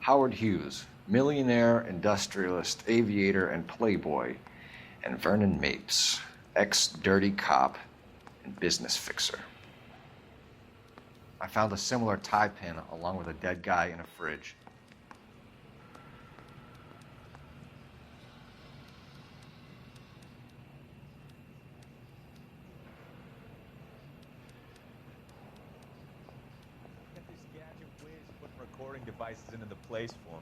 Howard Hughes, millionaire, industrialist, aviator, and playboy, and Vernon Mapes, ex-dirty cop and business fixer. I found a similar tie pin along with a dead guy in a fridge. Get this gadget whiz putting recording devices into the place for me.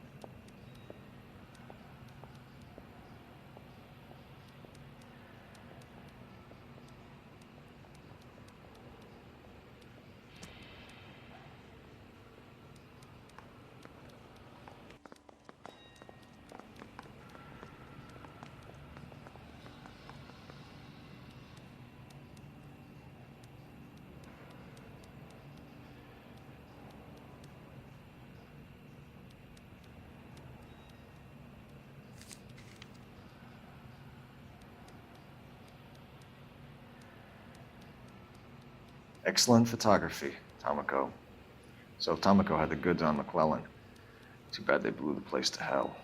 Excellent photography, Tomoko. So Tomoko had the goods on McClellan. Too bad they blew the place to hell.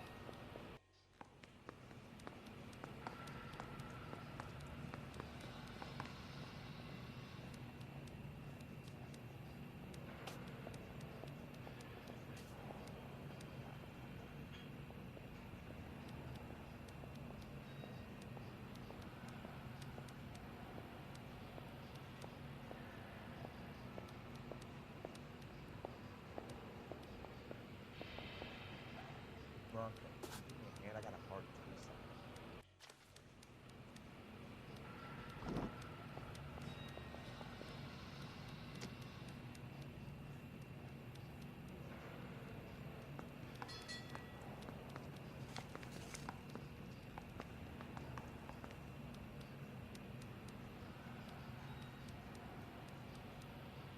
Man, I got a hard twist.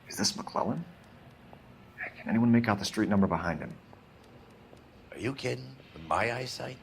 Is this McClellan? Can anyone make out the street number behind him? Are you kidding? With my eyesight?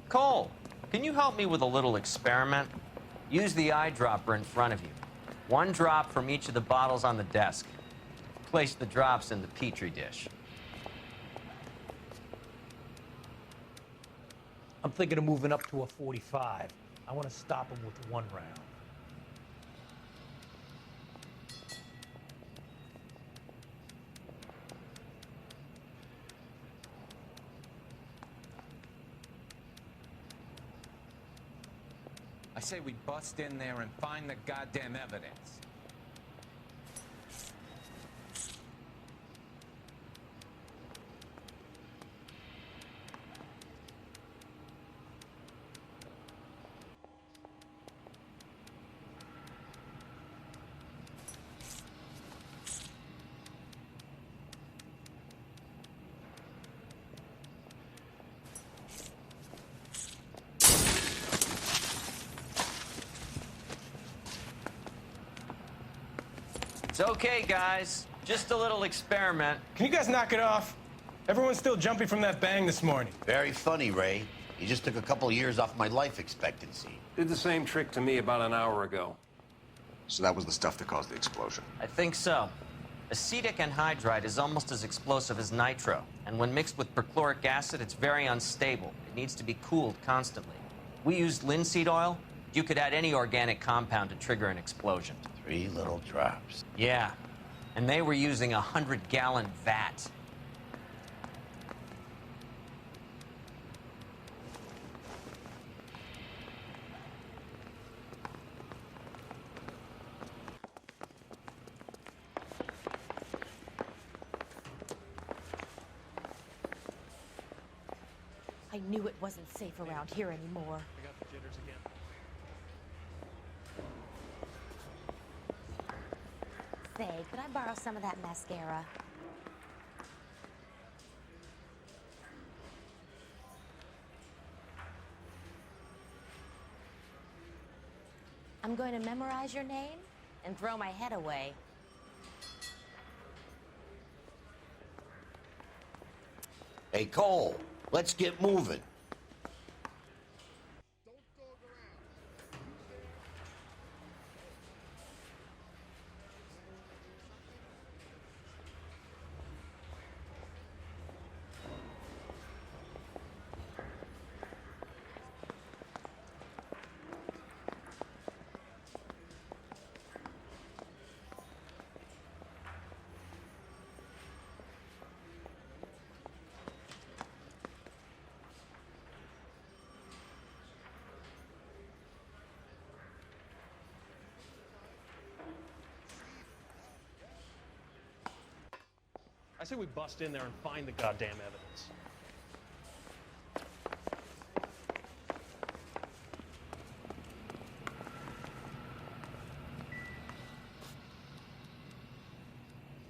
Cole, can you help me with a little experiment? Use the eyedropper in front of you. One drop from each of the bottles on the desk. Place the drops in the petri dish. I'm thinking of moving up to a 45. I want to stop him with one round. I say we bust in there and find the goddamn evidence. It's okay, guys. Just a little experiment. Can you guys knock it off? Everyone's still jumping from that bang this morning. Very funny, Ray. You just took a couple years off my life expectancy. Did the same trick to me about an hour ago. So that was the stuff that caused the explosion. I think so. Acetic anhydride is almost as explosive as nitro, and when mixed with perchloric acid, it's very unstable. It needs to be cooled constantly. We used linseed oil. You could add any organic compound to trigger an explosion. 3 little drops. Yeah, and they were using a 100-gallon vat. I knew it wasn't safe around here anymore. I got the jitters again. Say, could I borrow some of that mascara? I'm going to memorize your name and throw my head away. Hey, Cole, let's get moving. I say we bust in there and find the goddamn evidence.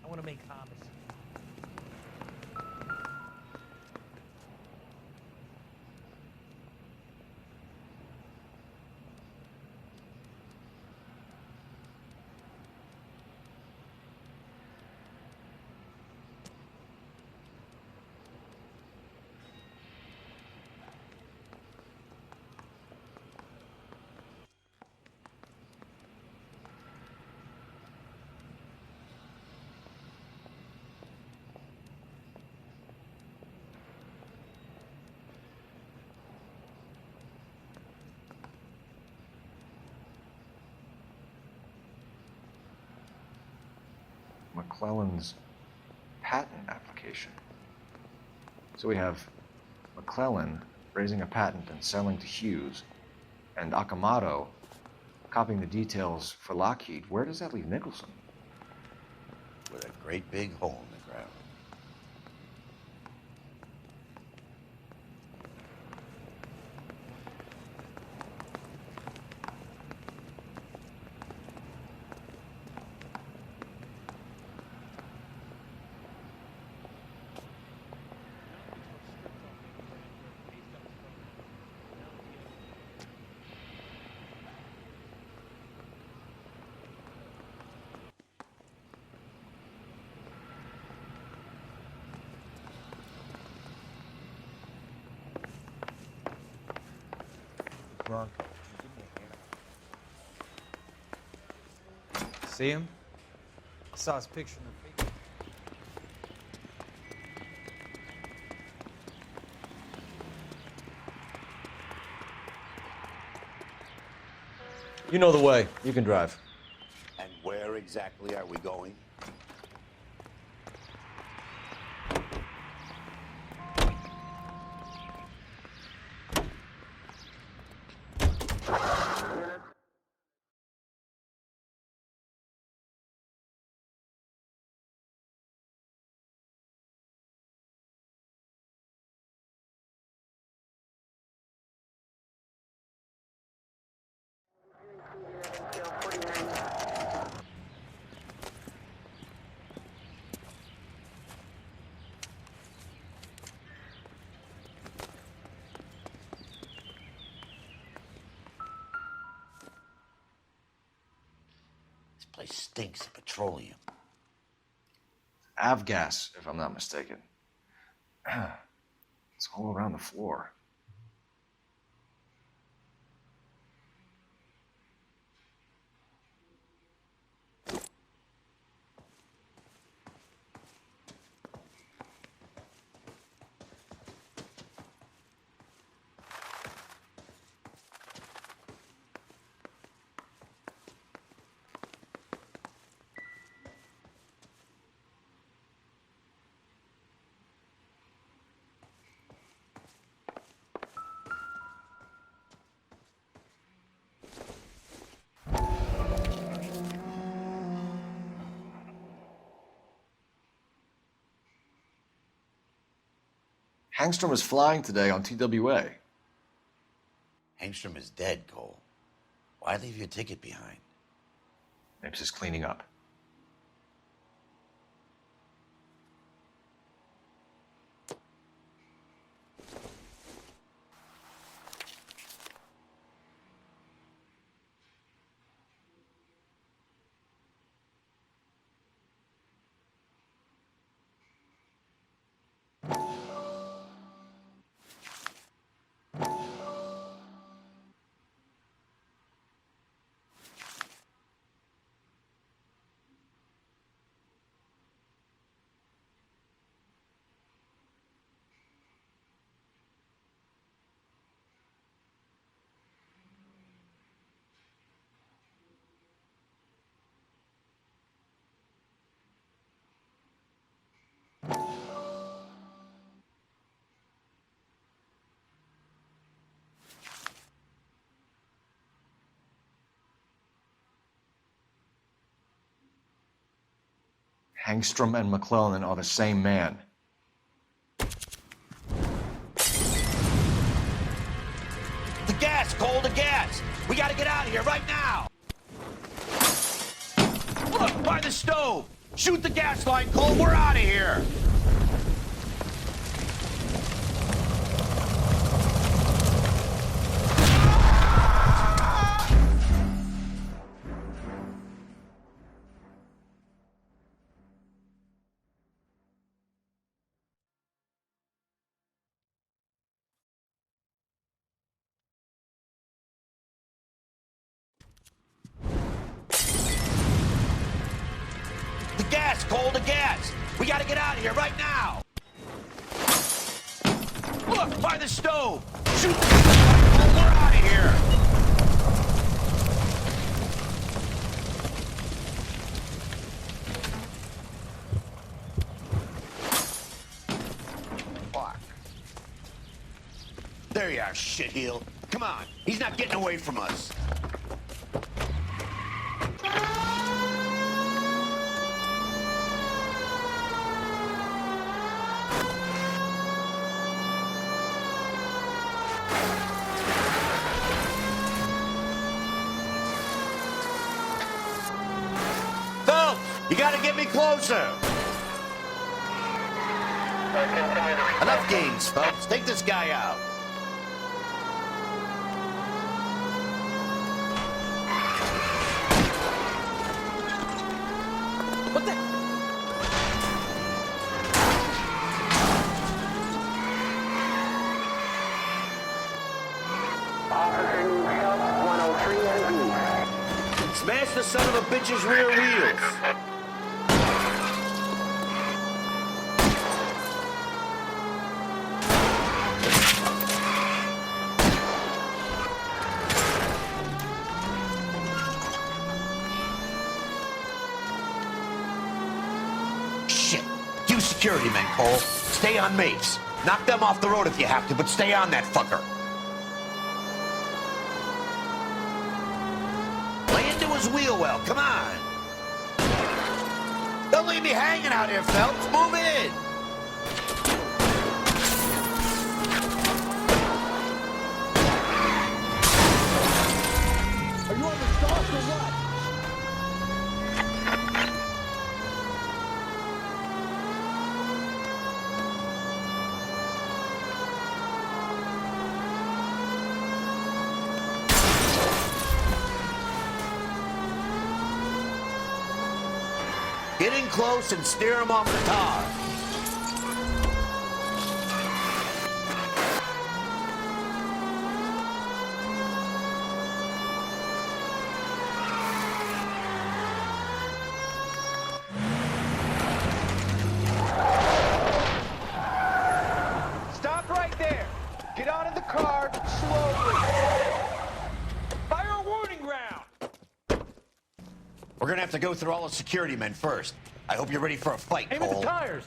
I want to make homicide. McClellan's patent application. So we have McClellan raising a patent and selling to Hughes, and Akamoto copying the details for Lockheed. Where does that leave Nicholson? With a great big hole in the ground. Bronco. See him? I saw his picture in the paper. You know the way. You can drive. And where exactly are we going? This place stinks of petroleum. Avgas, if I'm not mistaken. It's all around the floor. Angstrom is flying today on TWA. Angstrom is dead, Cole. Why leave your ticket behind? Mapes is cleaning up. Angstrom and McClellan are the same man. The gas, Cole, the gas! We gotta get out of here right now! Look, by the stove! Shoot the gas line, Cole, we're out of here! The gas, Cole, the gas! We gotta get out of here right now! Look, by the stove! Shoot the gas line, Cole, we're out of here! Fuck. There you are, shitheel. Come on, he's not getting away from us. Phelps, you gotta get me closer. Enough games, Phelps. Take this guy out. What the? Smash the son of a bitch's rear wheels. Shit. You security men, Cole. Stay on Mapes. Knock them off the road if you have to, but stay on that fucker. Lay into his wheel well. Come on. Don't leave me hanging out here, Phelps. Move in. Are you on the stalk or what? Get in close and steer him off the tar. Stop right there. Get out of the car slowly. Fire a warning round. We're gonna have to go through all the security men first. I hope you're ready for a fight, Aim at Cole. the tires.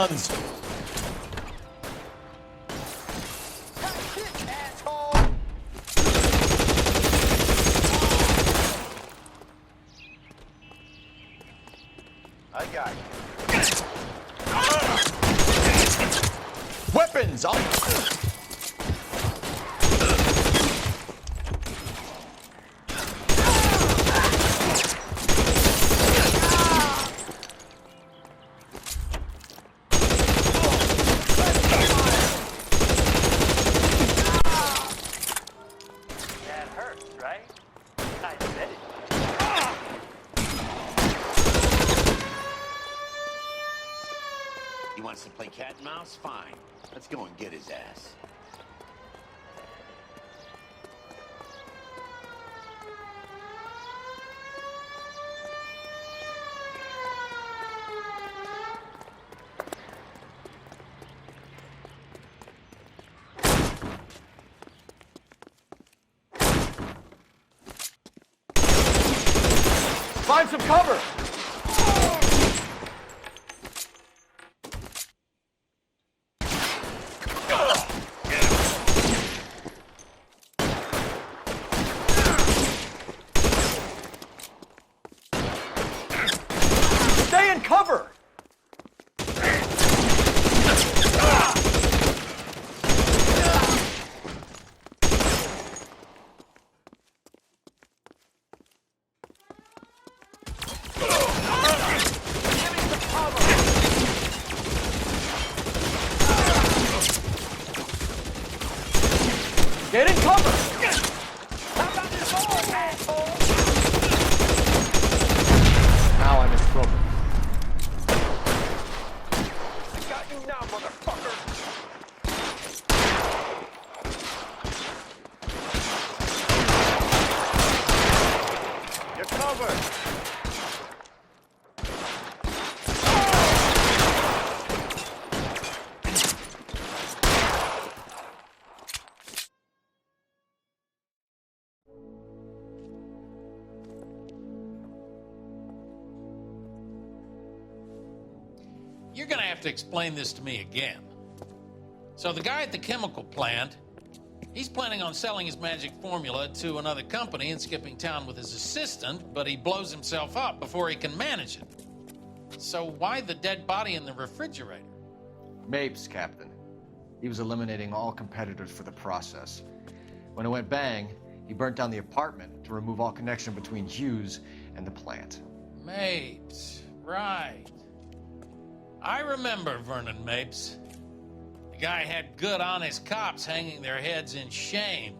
guns. I got you. Weapons up. That hurts, right? I bet it. He wants to play cat and mouse? Fine. Let's go and get his ass. Find some cover! Stay in cover! Get in cover! Now I'm in trouble. I got you now, motherfucker. You're covered. You're gonna have to explain this to me again. So the guy at the chemical plant, he's planning on selling his magic formula to another company and skipping town with his assistant, but he blows himself up before he can manage it. So why the dead body in the refrigerator? Mapes, Captain. He was eliminating all competitors for the process. When it went bang, he burnt down the apartment to remove all connection between Hughes and the plant. Mapes, right. I remember Vernon Mapes. The guy had good, honest cops hanging their heads in shame.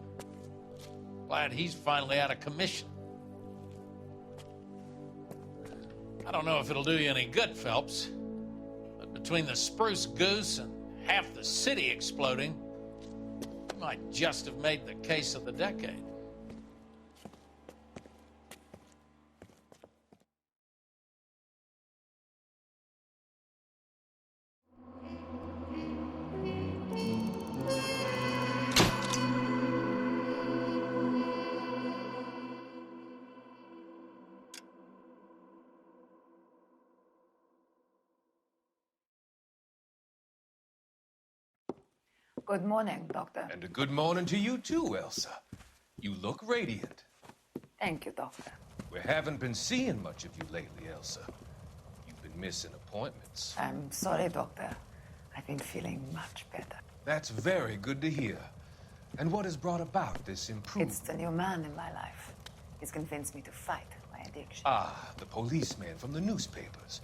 Glad he's finally out of commission. I don't know if it'll do you any good, Phelps, but between the spruce goose and half the city exploding, you might just have made the case of the decade. Good morning, Doctor. And a good morning to you too, Elsa. You look radiant. Thank you, Doctor. We haven't been seeing much of you lately, Elsa. You've been missing appointments. I'm sorry, Doctor. I've been feeling much better. That's very good to hear. And what has brought about this improvement? It's the new man in my life. He's convinced me to fight my addiction. Ah, the policeman from the newspapers.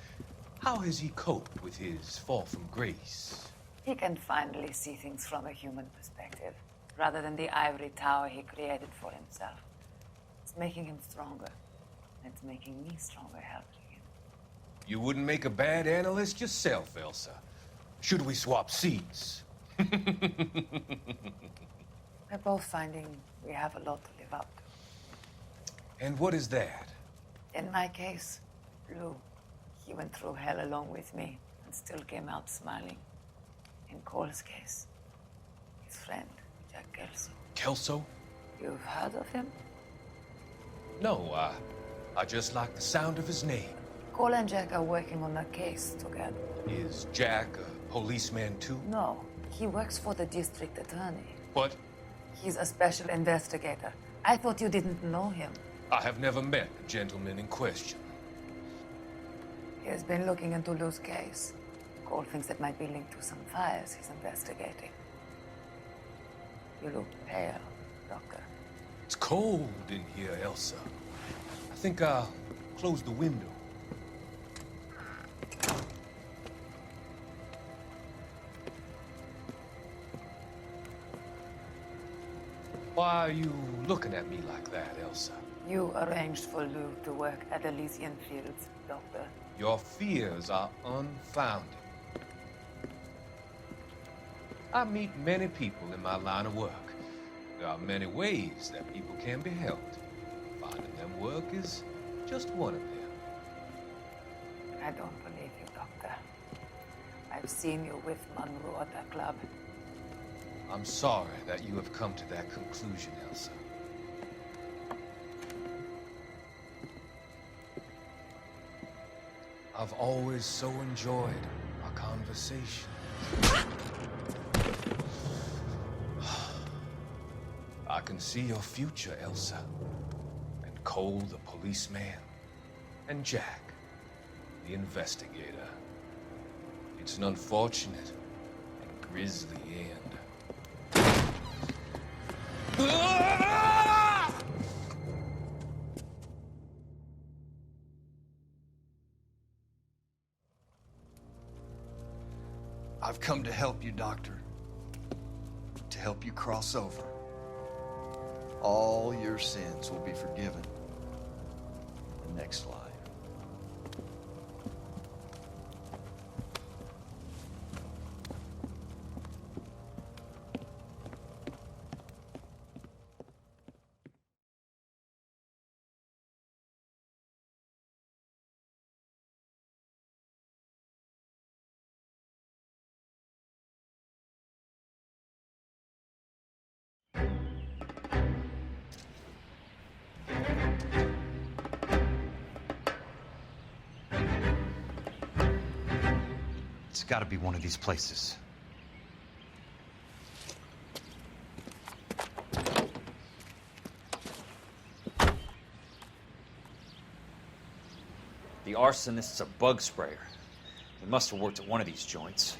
How has he coped with his fall from grace? He can finally see things from a human perspective, rather than the ivory tower he created for himself. It's making him stronger. And it's making me stronger helping him. You wouldn't make a bad analyst yourself, Elsa. Should we swap seats? We're both finding we have a lot to live up to. And what is that? In my case, Lou. He went through hell along with me and still came out smiling. In Cole's case, his friend, Jack Kelso. Kelso? You've heard of him? No, I just like the sound of his name. Cole and Jack are working on a case together. Is Jack a policeman too? No, he works for the district attorney. What? He's a special investigator. I thought you didn't know him. I have never met the gentleman in question. He has been looking into Lou's case. Cole thinks it might be linked to some fires he's investigating. You look pale, Doctor. It's cold in here, Elsa. I think I'll close the window. Why are you looking at me like that, Elsa? You arranged for Lou to work at Elysian Fields, Doctor. Your fears are unfounded. I meet many people in my line of work. There are many ways that people can be helped. Finding them work is just one of them. I don't believe you, Doctor. I've seen you with Monroe at the club. I'm sorry that you have come to that conclusion, Elsa. I've always so enjoyed our conversation. I can see your future, Elsa. And Cole, the policeman. And Jack, the investigator. It's an unfortunate and grisly end. I've come to help you, Doctor. To help you cross over. All your sins will be forgiven in the next life. It's got to be one of these places. The arsonist's a bug sprayer. He must have worked at one of these joints.